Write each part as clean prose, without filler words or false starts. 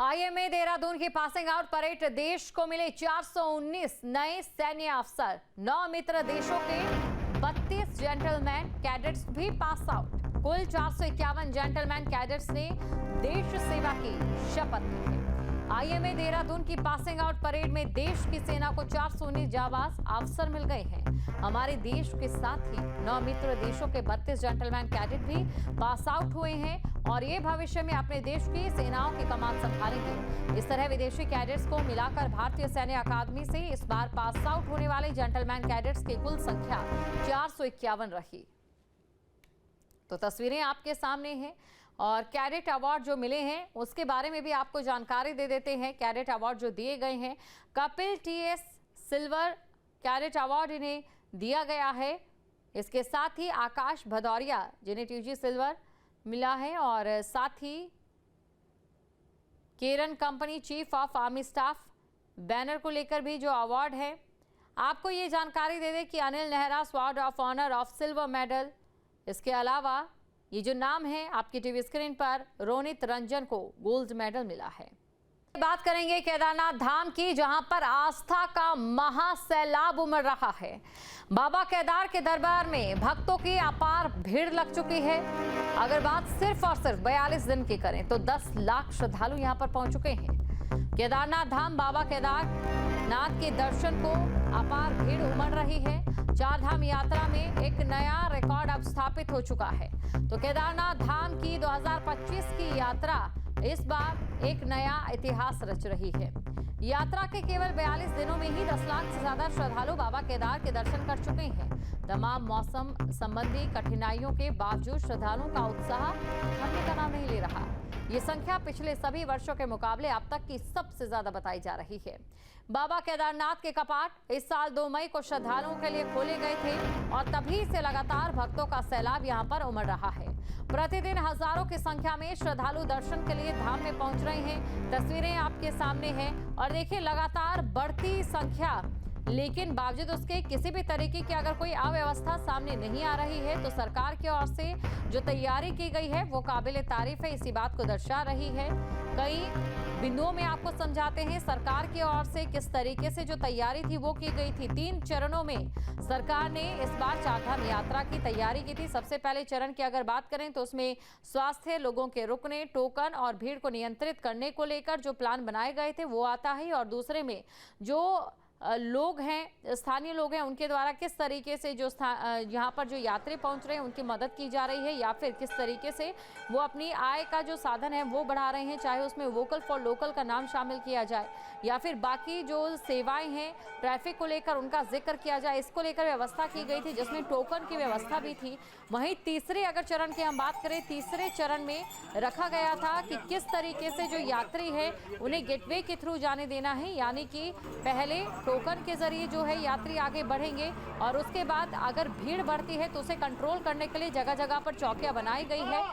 IMA Dehradun की passing out parade देश को मिले 419 नए सैन्य अफसर। 9 मित्र देशों के 32 जेंटलमैन कैडेट्स भी पास आउट। कुल 451 जेंटलमैन कैडेट्स ने देश सेवा की शपथ ली है। आईएमए देहरादून की पासिंग आउट परेड में देश की सेना को 419 जाबाज अफसर मिल गए हैं। हमारे देश के साथ ही 9 मित्र देशों के 32 जेंटलमैन कैडेट भी पास आउट हुए हैं और ये भविष्य में अपने देश की सेनाओं की कमान संभालेंगे। इस तरह विदेशी कैडेट्स को मिलाकर भारतीय सैन्य अकादमी से इस बार पास आउट होने वाले जेंटलमैन कैडेट्स की कुल संख्या 451 रही। तो तस्वीरें आपके सामने हैं और कैडेट अवार्ड जो मिले हैं उसके बारे में भी आपको जानकारी दे देते हैं। कैडेट अवार्ड जो दिए गए हैं, Kapil TS silver cadet award इन्हें दिया गया है। इसके साथ ही आकाश भदौरिया जिन्हें टीजी सिल्वर मिला है और साथ ही Keran company chief of army staff banner को लेकर भी जो अवार्ड है। आपको ये जानकारी दे दें कि Anil Nehra sword of honour of silver medal. इसके अलावा ये जो नाम है आपकी टीवी स्क्रीन पर, रोनित रंजन को गोल्ड मेडल मिला है। बात करेंगे केदारनाथ धाम की, जहां पर आस्था का महासैलाब उमड़ रहा है। बाबा केदार के दरबार में भक्तों की अपार भीड़ लग चुकी है। अगर बात सिर्फ और सिर्फ 42 दिन की करें तो 10 लाख श्रद्धालु यहां पर पहुंच चुके हैं। केदारनाथ धाम बाबा केदारनाथ के दर्शन को अपार भीड़ उमड़ रही है। 4 धाम यात्रा में एक नया रिकॉर्ड अब स्थापित हो चुका है। तो केदारनाथ धाम की 2025 की यात्रा इस बार एक नया इतिहास रच रही है। यात्रा के केवल 42 दिनों में ही 10 लाख से ज्यादा श्रद्धालु बाबा केदार के दर्शन कर चुके हैं। तमाम मौसम संबंधी कठिनाइयों के बावजूद श्रद्धालुओं का उत्साह थमने का नाम नहीं ले रहा। ये संख्या पिछले सभी वर्षों के मुकाबले अब तक की सबसे ज्यादा बताई जा रही है। बाबा केदारनाथ के कपाट इस साल 2 मई को श्रद्धालुओं के लिए खोले गए थे और तभी से लगातार भक्तों का सैलाब यहां पर उमड़ रहा है। प्रतिदिन हजारों की संख्या में श्रद्धालु दर्शन के लिए धाम में पहुंच रहे हैं। तस्वीरें आपके सामने हैं और देखिए लगातार बढ़ती संख्या, लेकिन बावजूद उसके किसी भी तरीके की अगर कोई अव्यवस्था सामने नहीं आ रही है तो सरकार की ओर से जो तैयारी की गई है वो काबिल तारीफ है, इसी बात को दर्शा रही है। कई बिंदुओं में आपको समझाते हैं सरकार की ओर से किस तरीके से जो तैयारी थी वो की गई थी। 3 चरणों में सरकार ने इस बार 4 धाम यात्रा की तैयारी की थी। सबसे पहले चरण की अगर बात करें तो उसमें स्वास्थ्य, लोगों के रुकने, टोकन और भीड़ को नियंत्रित करने को लेकर जो प्लान बनाए गए थे वो आता है और दूसरे में जो लोग हैं, स्थानीय लोग हैं, उनके द्वारा किस तरीके से जो यहाँ पर जो यात्री पहुँच रहे हैं उनकी मदद की जा रही है या फिर किस तरीके से वो अपनी आय का जो साधन है वो बढ़ा रहे हैं, चाहे उसमें वोकल फॉर लोकल का नाम शामिल किया जाए या फिर बाकी जो सेवाएं हैं ट्रैफिक को लेकर उनका जिक्र किया जाए, इसको लेकर व्यवस्था की गई थी जिसमें टोकन की व्यवस्था भी थी। वहीं तीसरे अगर चरण की हम बात करें, तीसरे चरण में रखा गया था कि किस तरीके से जो यात्री है उन्हें गेटवे के थ्रू जाने देना है, यानी कि पहले टोकन के जरिए जो है यात्री आगे बढ़ेंगे और उसके बाद अगर भीड़ बढ़ती है तो उसे कंट्रोल करने के लिए जगह जगह पर चौकियां बनाई गई है।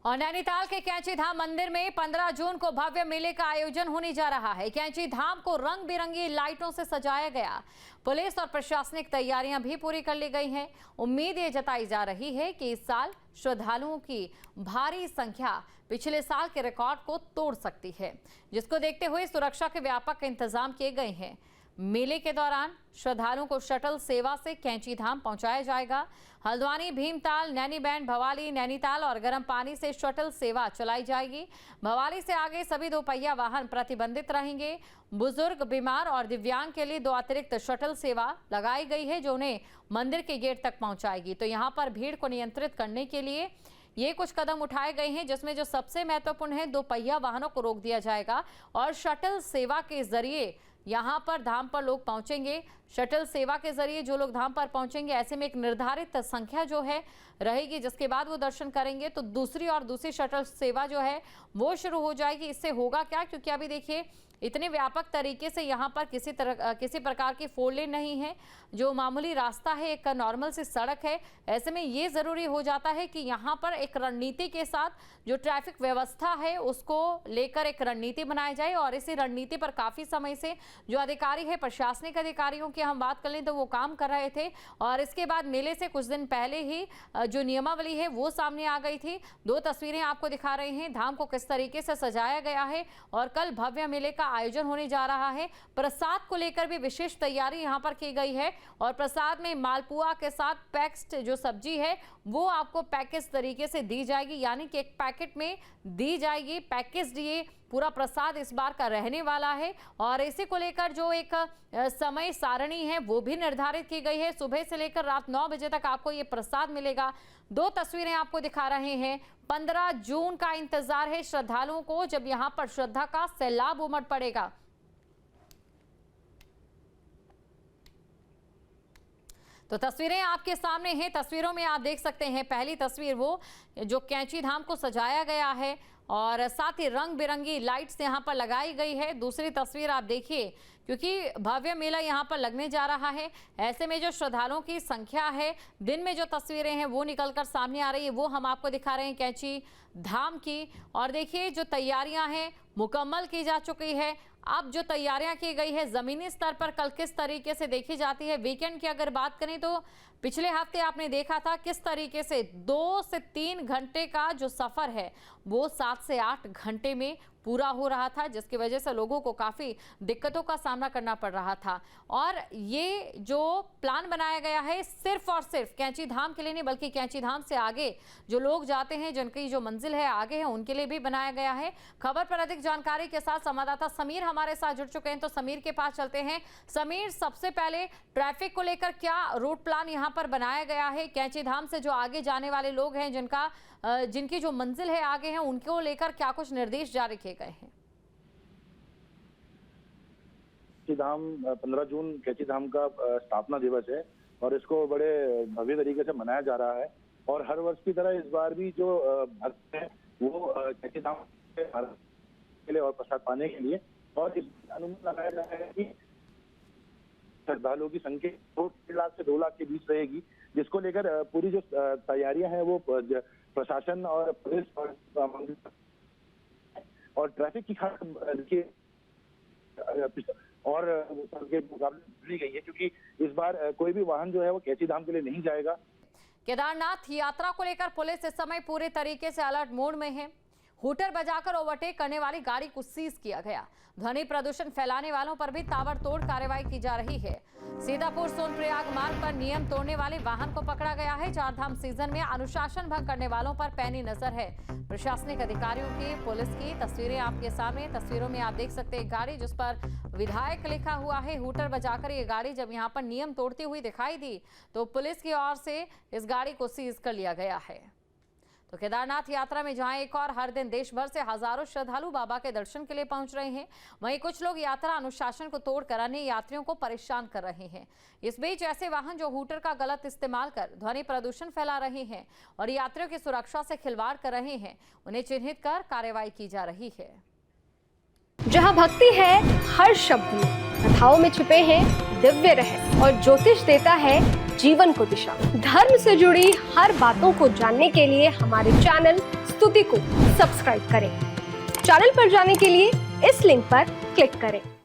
और नैनीताल के कैंची धाम मंदिर में 15 जून को भव्य मेले का आयोजन होने जा रहा है। कैंची धाम को रंग बिरंगी लाइटों से सजाया गया। पुलिस और प्रशासनिक तैयारियां भी पूरी कर ली गई हैं। उम्मीद ये जताई जा रही है कि इस साल श्रद्धालुओं की भारी संख्या पिछले साल के रिकॉर्ड को तोड़ सकती है, जिसको देखते हुए सुरक्षा के व्यापक इंतजाम किए गए हैं। मेले के दौरान श्रद्धालुओं को शटल सेवा से कैंची धाम पहुंचाया जाएगा। हल्द्वानी, भीमताल, नैनीबैंड, भवाली, नैनीताल और गर्म पानी से शटल सेवा चलाई जाएगी। भवाली से आगे सभी 2 पहिया वाहन प्रतिबंधित रहेंगे। बुजुर्ग, बीमार और दिव्यांग के लिए 2 अतिरिक्त शटल सेवा लगाई गई है जो उन्हें मंदिर के गेट तक पहुंचाएगी। तो यहाँ पर भीड़ को नियंत्रित करने के लिए ये कुछ कदम उठाए गए हैं, जिसमें जो सबसे महत्वपूर्ण है 2 पहिया वाहनों को रोक दिया जाएगा और शटल सेवा के जरिए यहाँ पर धाम पर लोग पहुंचेंगे। शटल सेवा के जरिए जो लोग धाम पर पहुंचेंगे, ऐसे में एक निर्धारित संख्या जो है रहेगी, जिसके बाद वो दर्शन करेंगे तो दूसरी शटल सेवा जो है वो शुरू हो जाएगी। इससे होगा क्या, क्योंकि अभी देखिए इतने व्यापक तरीके से यहाँ पर किसी प्रकार की 4 लेन नहीं है, जो मामूली रास्ता है, एक नॉर्मल सी सड़क है। ऐसे में ये ज़रूरी हो जाता है कि यहाँ पर एक रणनीति के साथ जो ट्रैफिक व्यवस्था है उसको लेकर एक रणनीति बनाई जाए और इसी रणनीति पर काफ़ी समय से जो अधिकारी है, प्रशासनिक अधिकारियों की हम बात कर लें तो वो काम कर रहे थे और इसके बाद मेले से कुछ दिन पहले ही जो नियमावली है वो सामने आ गई थी। 2 तस्वीरें आपको दिखा रहे हैं धाम को किस तरीके से सजाया गया है और कल भव्य मेले का आयोजन होने जा रहा है। प्रसाद को लेकर भी विशेष तैयारी यहाँ पर की गई है और प्रसाद में मालपुआ के साथ पैक्ड जो सब्जी है वो आपको पैकेज तरीके से दी जाएगी, यानी कि एक पैकेट में दी जाएगी। पैकेज दिए पूरा प्रसाद इस बार का रहने वाला है और इसी को लेकर जो एक समय सारणी है वो भी निर्धारित की गई है। सुबह से लेकर रात 9 बजे तक आपको ये प्रसाद मिलेगा। 2 तस्वीरें आपको दिखा रहे हैं। 15 जून का इंतजार है श्रद्धालुओं को, जब यहाँ पर श्रद्धा का सैलाब उमड़ पड़ेगा। तो तस्वीरें आपके सामने हैं। तस्वीरों में आप देख सकते हैं, पहली तस्वीर वो जो कैंची धाम को सजाया गया है और साथ ही रंग बिरंगी लाइट्स यहाँ पर लगाई गई है। दूसरी तस्वीर आप देखिए, क्योंकि भव्य मेला यहाँ पर लगने जा रहा है, ऐसे में जो श्रद्धालुओं की संख्या है, दिन में जो तस्वीरें हैं वो निकलकर सामने आ रही है, वो हम आपको दिखा रहे हैं कैंची धाम की। और देखिए जो तैयारियां हैं मुकम्मल की जा चुकी है। अब जो तैयारियां की गई है जमीनी स्तर पर कल किस तरीके से देखी जाती है। वीकेंड की अगर बात करें तो पिछले हफ्ते आपने देखा था किस तरीके से 2 से 3 घंटे का जो सफर है वो 7 से 8 घंटे में पूरा हो रहा था, जिसकी वजह से लोगों को काफ़ी दिक्कतों का सामना करना पड़ रहा था। और ये जो प्लान बनाया गया है सिर्फ और सिर्फ कैंची धाम के लिए नहीं, बल्कि कैंची धाम से आगे जो लोग जाते हैं, जिनकी जो मंजिल है आगे है, उनके लिए भी बनाया गया है। खबर पर अधिक जानकारी के साथ संवाददाता समीर हमारे साथ जुड़ चुके हैं, तो समीर के पास चलते हैं। समीर, सबसे पहले ट्रैफिक को लेकर क्या रूट प्लान यहाँ पर बनाया गया है? कैंची धाम से जो आगे जाने वाले लोग हैं, जिनकी जो मंजिल है आगे है, उनको लेकर क्या कुछ निर्देश जारी किए गए हैं? कैंची धाम 15 जून कैंची धाम का स्थापना दिवस है और इसको बड़े भव्य तरीके से मनाया जा रहा है। और हर वर्ष की तरह इस बार भी जो भक्त हैं वो कैंची धाम के लिए और प्रसाद पाने के लिए, और इस अनुमान लगाया जा रहा है कि श्रद्धालुओं की संख्या 1.5 लाख से 2 लाख के बीच रहेगी, जिसको लेकर पूरी जो तैयारियां हैं वो प्रशासन और पुलिस और ट्रैफिक की देखिए और के मुकाबले ली गई है, क्योंकि इस बार कोई भी वाहन जो है वो कैंची धाम के लिए नहीं जाएगा। केदारनाथ यात्रा को लेकर पुलिस इस समय पूरे तरीके से अलर्ट मोड में है। हूटर बजाकर ओवरटेक करने वाली गाड़ी को सीज किया गया। ध्वनि प्रदूषण फैलाने वालों पर भी ताबड़तोड़ कार्रवाई की जा रही है। सीतापुर सोनप्रयाग मार्ग पर नियम तोड़ने वाले वाहन को पकड़ा गया है। चारधाम सीजन में अनुशासन भंग करने वालों पर पैनी नजर है प्रशासनिक अधिकारियों की, पुलिस की। तस्वीरें आपके सामने, तस्वीरों में आप देख सकते हैं गाड़ी जिस पर विधायक लिखा हुआ है। हूटर बजाकर ये गाड़ी जब यहाँ पर नियम तोड़ती हुई दिखाई दी तो पुलिस की ओर से इस गाड़ी को सीज कर लिया गया है। तो केदारनाथ यात्रा में जहां एक और हर दिन देश भर से हजारों श्रद्धालु बाबा के दर्शन के लिए पहुंच रहे हैं, वहीं कुछ लोग यात्रा अनुशासन को तोड़कर अन्य यात्रियों को परेशान कर रहे हैं। इस बीच ऐसे वाहन जो हूटर का गलत इस्तेमाल कर ध्वनि प्रदूषण फैला रहे हैं और यात्रियों की सुरक्षा से खिलवाड़ कर रहे हैं, उन्हें चिन्हित कर कार्रवाई की जा रही है। जहाँ भक्ति है हर शब्द में, कथाओं में छुपे हैं दिव्य रहस्य और ज्योतिष देता है जीवन को दिशा। धर्म से जुड़ी हर बातों को जानने के लिए हमारे चैनल स्तुति को सब्सक्राइब करें। चैनल पर जाने के लिए इस लिंक पर क्लिक करें।